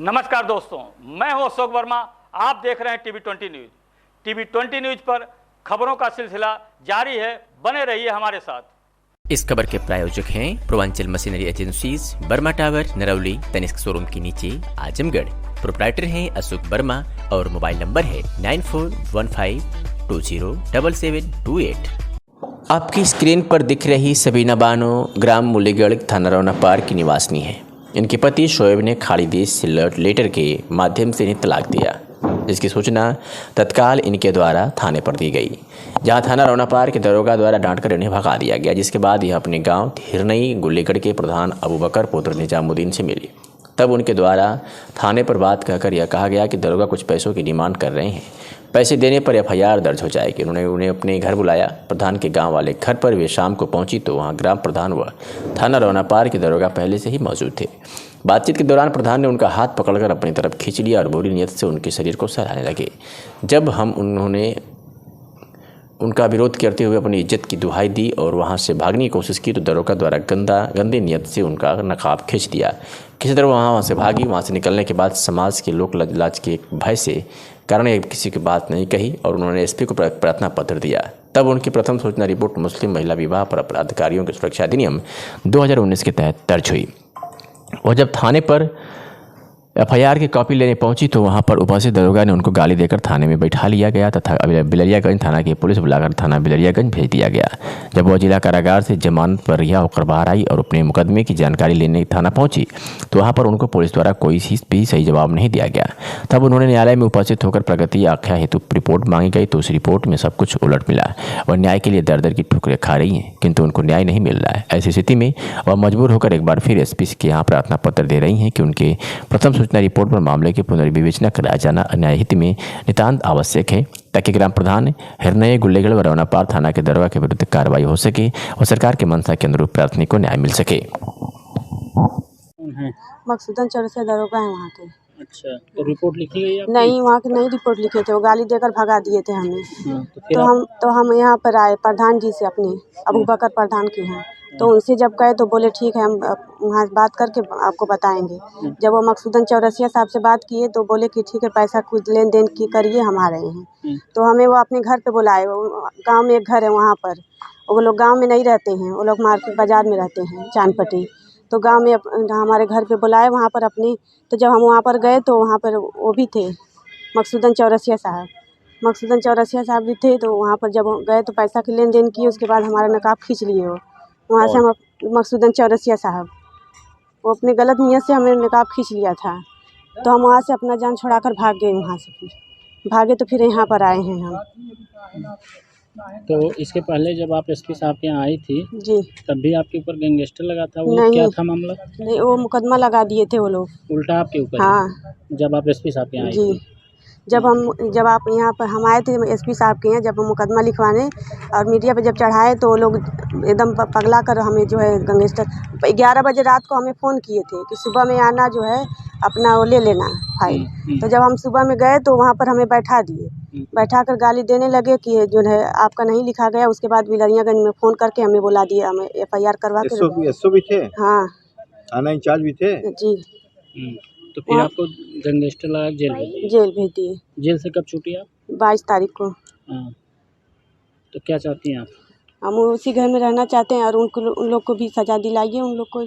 नमस्कार दोस्तों, मैं हूं अशोक वर्मा। आप देख रहे हैं टीवी20 न्यूज। टीवी20 न्यूज पर खबरों का सिलसिला जारी है, बने रहिए हमारे साथ। इस खबर के प्रायोजक हैं Purvanchal machinery agencies, Burma tower, Narauli, Tanishq showroom के नीचे, आजमगढ़। प्रोप्राइटर हैं अशोक वर्मा और मोबाइल नंबर है 9415207728। आपकी स्क्रीन पर दिख रही सबीना बानो ग्राम मुलीगढ़, थाना रौनापार की निवासिनी है। इनके पति शोएब ने खाड़ी देश से लेटर के माध्यम से इन्हें तलाक दिया, जिसकी सूचना तत्काल इनके द्वारा थाने पर दी गई, जहां थाना रौनापार के दरोगा द्वारा डांटकर इन्हें भगा दिया गया। जिसके बाद यह अपने गांव हिरनई गुल्लीगढ़ के प्रधान अबू बकर पुत्र निजामुद्दीन से मिली। तब उनके द्वारा थाने पर बात कहकर यह कहा गया कि दरोगा कुछ पैसों की डिमांड कर रहे हैं, पैसे देने पर एफआईआर दर्ज हो जाएगी। उन्होंने उन्हें अपने घर बुलाया। प्रधान के गांव वाले घर पर वे शाम को पहुंची तो वहां ग्राम प्रधान व थाना रौनापार के दरोगा पहले से ही मौजूद थे। बातचीत के दौरान प्रधान ने उनका हाथ पकड़कर अपनी तरफ खींच लिया और बुरी नीयत से उनके शरीर को सहलाने लगे। जब उन्होंने उनका विरोध करते हुए अपनी इज्जत की दुहाई दी और वहां से भागने की कोशिश की तो दरोगा द्वारा गंदे नियत से उनका नकाब खींच दिया। किसी तरह वहां से भागी। वहां से निकलने के बाद समाज के लोक लाज के भय से कारण किसी की बात नहीं कही और उन्होंने एसपी को प्रार्थना पत्र दिया। तब उनकी प्रथम सूचना रिपोर्ट मुस्लिम महिला विवाह पर अपराधिकारियों की सुरक्षा अधिनियम 2019 के तहत दर्ज हुई। और जब थाने पर एफआईआर की कॉपी लेने पहुंची तो वहां पर उपस्थित दरोगा ने उनको गाली देकर थाने में बैठा लिया गया तथा बिलरियागंज थाना की पुलिस बुलाकर थाना बिलरियागंज भेज दिया गया। जब वह जिला कारागार से जमानत पर रिहा होकर बाहर आई और अपने मुकदमे की जानकारी लेने थाना पहुंची तो वहां पर उनको पुलिस द्वारा कोई भी सही जवाब नहीं दिया गया। तब उन्होंने न्यायालय में उपस्थित होकर प्रगति आख्या हेतु रिपोर्ट मांगी गई तो उस रिपोर्ट में सब कुछ उलट मिला। वह न्याय के लिए दर दर की ठुकरें खा रही हैं, किंतु उनको न्याय नहीं मिल रहा है। ऐसी स्थिति में वह मजबूर होकर एक बार फिर एसपी के यहाँ प्रार्थना पत्र दे रही हैं कि उनके प्रथम सूचना रिपोर्ट पर मामले की पुनर्विवेचना कराया जाना न्यायहित में नितांत आवश्यक है, ताकि ग्राम प्रधान हिरनई गुल्लीगढ़ व रौनापार थाना के दरोगा के विरुद्ध कार्रवाई हो सके और सरकार के मंशा के अनुरूप प्रार्थनी को न्याय मिल सके। मकसूदन चौरसिया दरोगा है वहाँ के। अच्छा, तो रिपोर्ट लिखी गई आपकी? नहीं, वहाँ के नहीं रिपोर्ट लिखे थे, वो गाली देकर भगा दिए थे हमें। तो हम यहाँ पर आए प्रधान जी से, अपने अबू बकर प्रधान के हैं। तो उनसे जब गए तो बोले ठीक है, हम वहाँ बात करके आपको बताएंगे। जब वो मकसूदन चौरसिया साहब से बात किए तो बोले कि ठीक है, पैसा कुछ लेन देन की करिए, हम आ रहे हैं। तो हमें वो अपने घर पे बुलाए। गांव में एक घर है वहाँ पर, वो लोग गांव में नहीं रहते हैं, वो लोग मार्केट बाज़ार में रहते हैं, चांदपट्टी। तो गांव में हमारे घर पे बुलाए वहाँ पर अपने। तो जब हम वहाँ पर गए तो वहाँ पर वो भी थे, मकसूदन चौरसिया साहब भी थे। तो वहाँ पर जब गए तो पैसा की लेन देन किए, उसके बाद हमारा नकाब खींच लिए। वो वहाँ से हम मकसूदन चौरसिया साहब वो अपने गलत नीयत से हमें नकाब खींच लिया था। तो हम वहाँ से अपना जान छुड़ाकर भाग गए। वहाँ से फिर भागे तो फिर यहाँ पर आए हैं हम। तो इसके पहले जब आप एसपी साहब के यहाँ आई थी जी, तब भी आपके ऊपर गैंगस्टर लगा था? वो नहीं, क्या था मामला? नहीं, वो मुकदमा लगा दिए थे वो लोग उल्टा आपके ऊपर? हाँ जब आप एसपी साहब के यहाँ आई जी। थी? जब आप यहाँ पर हम आए थे एसपी साहब के यहाँ, जब हम मुकदमा लिखवाने और मीडिया पे जब चढ़ाए तो वो लोग एकदम पगला कर हमें जो है गैंगस्टर 11 बजे रात को हमें फ़ोन किए थे कि सुबह में आना, जो है अपना वो ले लेना फाइल। तो जब हम सुबह में गए तो वहाँ पर हमें बैठा दिए, बैठा कर गाली देने लगे कि जो है आपका नहीं लिखा गया। उसके बाद बिलरियागंज में फ़ोन करके हमें बुला दिया, हमें एफआईआर करवा के। एसओ भी थे? हाँ, थाना इंचार्ज भी थे जी। तो फिर आपको गैंगस्टर लगा जेल भेज दिए। जेल से कब छूटी आप? 22 तारीख को। हाँ, तो क्या चाहती हैं आप? हम उसी घर में रहना चाहते हैं और उन लोग को भी सज़ा दिलाइए, उन लोग को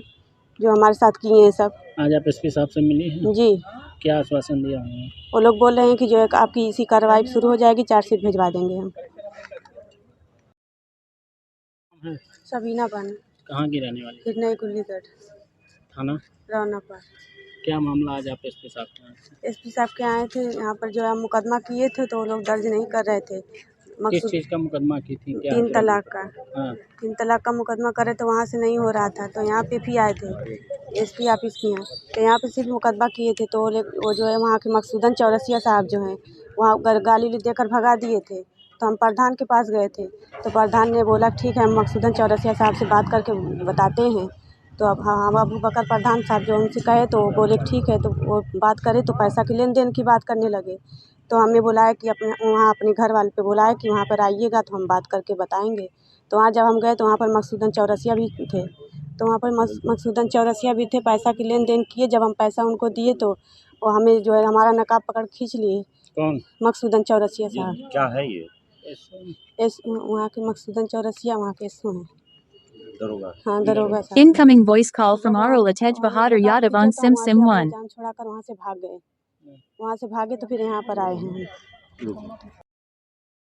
जो हमारे साथ किए हैं सब। आज आप एसपी साहब से मिली हैं? जी। क्या आश्वासन दिया उन्होंने? वो लोग बोल रहे हैं कि जो है आपकी इसी कार्रवाई शुरू हो जाएगी, चार्जशीट भिजवा देंगे हम। सबीना बानो। कहाँ की रहने वाली? हिरनई गुल्लीगढ़, थाना रौनापार। क्या मामला आज आप एसपी साहब के यहाँ से? एसपी साहब के आए थे यहाँ पर, जो है मुकदमा किए थे तो वो लोग दर्ज नहीं कर रहे थे। किस चीज़ का मुकदमा की थी? क्या 3 तलाक का। हाँ, 3 तलाक का मुकदमा करे तो वहाँ से नहीं हो रहा था, तो यहाँ पे भी आए थे एसपी ऑफिस के यहाँ। तो यहाँ पे सिर्फ मुकदमा किए थे तो वो जो है वहाँ के मकसूदन चौरसिया साहब जो हैं वहाँ गाली देकर भगा दिए थे। तो हम प्रधान के पास गए थे तो प्रधान ने बोला ठीक है, हम मकसूदन चौरसिया साहब से बात करके बताते हैं। तो अब हम अबू बकर प्रधान साहब जो उनसे कहे तो वो बोले ठीक है। तो वो बात करे तो पैसा की लेन देन की बात करने लगे। तो हमें बुलाया कि अपने घर वाले पे बुलाया कि वहाँ पर आइएगा तो हम बात करके बताएंगे। तो वहाँ जब हम गए तो वहाँ पर मकसूदन चौरसिया भी थे। तो वहाँ पर मकसूदन चौरसिया भी थे, पैसा की लेन देन किए। जब हम पैसा उनको दिए तो वो हमें जो है हमारा नकाब पकड़ खींच लिए। कौन? मकसूदन चौरसिया साहब। क्या है ये? वहाँ के मकसूदन चौरसिया वहाँ के एसओ हैं। दरोगा। हाँ दरोगा साहब। Incoming voice call from Arul Atej Bahadur Yadav on Sim Sim 1. जान छोड़ा कर वहाँ से भाग गए। वहाँ से भागे तो फिर यहाँ पर आए हैं हम।